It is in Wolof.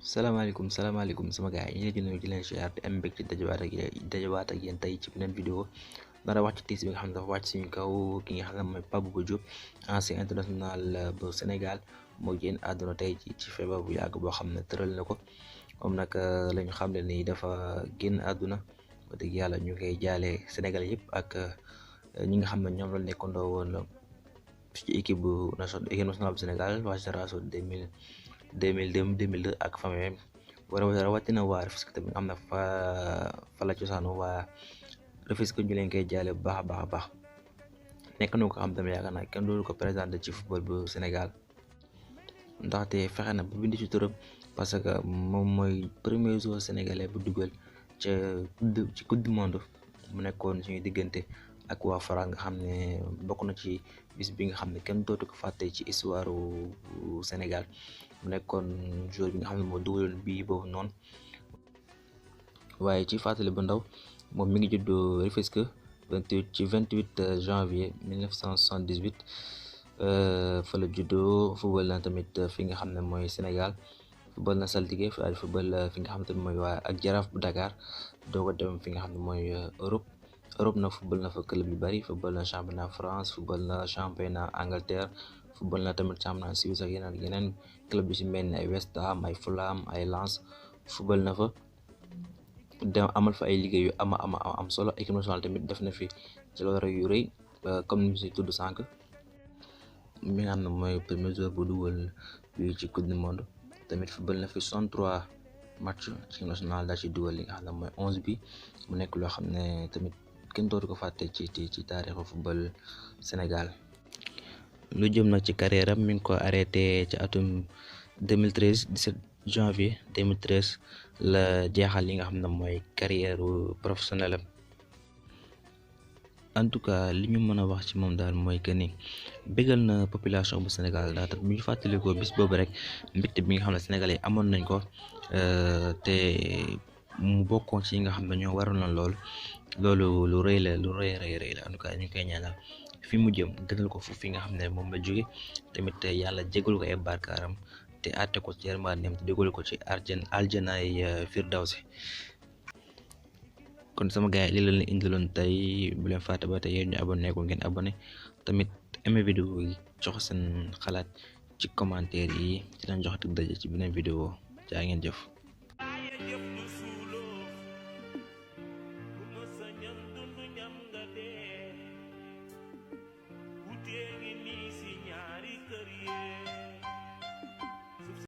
salaamaaleykum sama gars yi ñu ngi leen di nuyu di leen ziar di am mbégte dajawaat ak yéen tey ci beneen vidéo dara wax ci tiis bi nga xam ne dafa wàcc suñu kaw ki nga xam ne mooy Pape Bouba Diop ancien international bu Sénégal moo génn àdduna tey ci feebar bu yàgg boo xam ne tëral na ko moom nag la ñu xam ne nii dafa génn àdduna wax dëgg yàlla ñu koy jaale Sénégal yëpp ak ñi nga xam ne ñoom la nekkandoo woon ci équipe nationale bu Sénégal waa génération 2002 ak famille rawatina waa Rufisque tamit am na fa la cosaanu waa Rufisque ñu leen koy jaale bu baax a baax nekk na ko xam tamit yaakaar naa kenn doolu ko présenté ci football bu Sénégal ndaxte fexe na bu bind ci turam parce que moom mooy premier joueur sénégalais bu dugal ci coupe du monde mu nekkoon suñu diggante ak waa France nga xam ne bokk na ci bis bi nga xam ne kenn dootu ko fàtte ci histoire Sénégal mu nekkoon joueur bi nga xam ne moo dugaloon bii boobu noonu waaye ci fàttali bu ndaw moom mi ngi juddoo Rufisque 28 janvier 1978 fa la juddoo football na tamit fi nga xam ne mooy Sénégal football na Saltigué football fi nga xam ne tamit mooy waa ak Jaraaf bu Dakar doog a dem fi nga xam ne mooy Europe na football na fa club yu bari football na championnat France football na championnat Angleterre football na tamit championnat Suisse ak yeneen club yu si mel ni ay West Ham ay Fulham ay Lens football na fa dem amal fa ay liggéey yu am solo équipe nationale tamit def na fi ci loolu yu rëy comme ni si tudd sànq mi nga xam ne mooy premier joueur bu dugal bi ci coupe du monde tamit football na fi 63 match équipe nationale daa ci dugal li nga xam ne mooy 11 bi mu nekk loo xam ne tamit kenn dootu ko fàtte ci taarixu football Sénégal. lu jëm nag ci carrière am mi ngi ko arrêté ci atum 2013 17 janvier 2013 la jeexal li nga xam ne mooy carrière professionnelle am en tout cas li ñu mën a wax ci moom daal mooy que ni bégal na population bu Sénégal ndaxte bu ñu fàttalikoo bis boobu rek mbégte bi nga xam ne Sénégalais yi amoon nañ ko te mu bokkoon ci yi nga xam ne ñoo waroon na loolu lu rëy la en tout cas ñu koy ñaanal fi mu jëm gënal ko fu fi nga xam ne moom la jóge tamit yàlla jégalu ko ay bàkkaaram te àtte ko ci yërmandeem te dégalu ko ci aljanaay firdawsi kon sama gars yi li leen indiloon tey bu leen fàtte ba tey yéen ñu abonné ko ngeen abonné tamit aimé vidéo yi jox seen xalaat ci commentaire yi ci leen jox dig daje ci beneen vidéo jaa ngeen jëf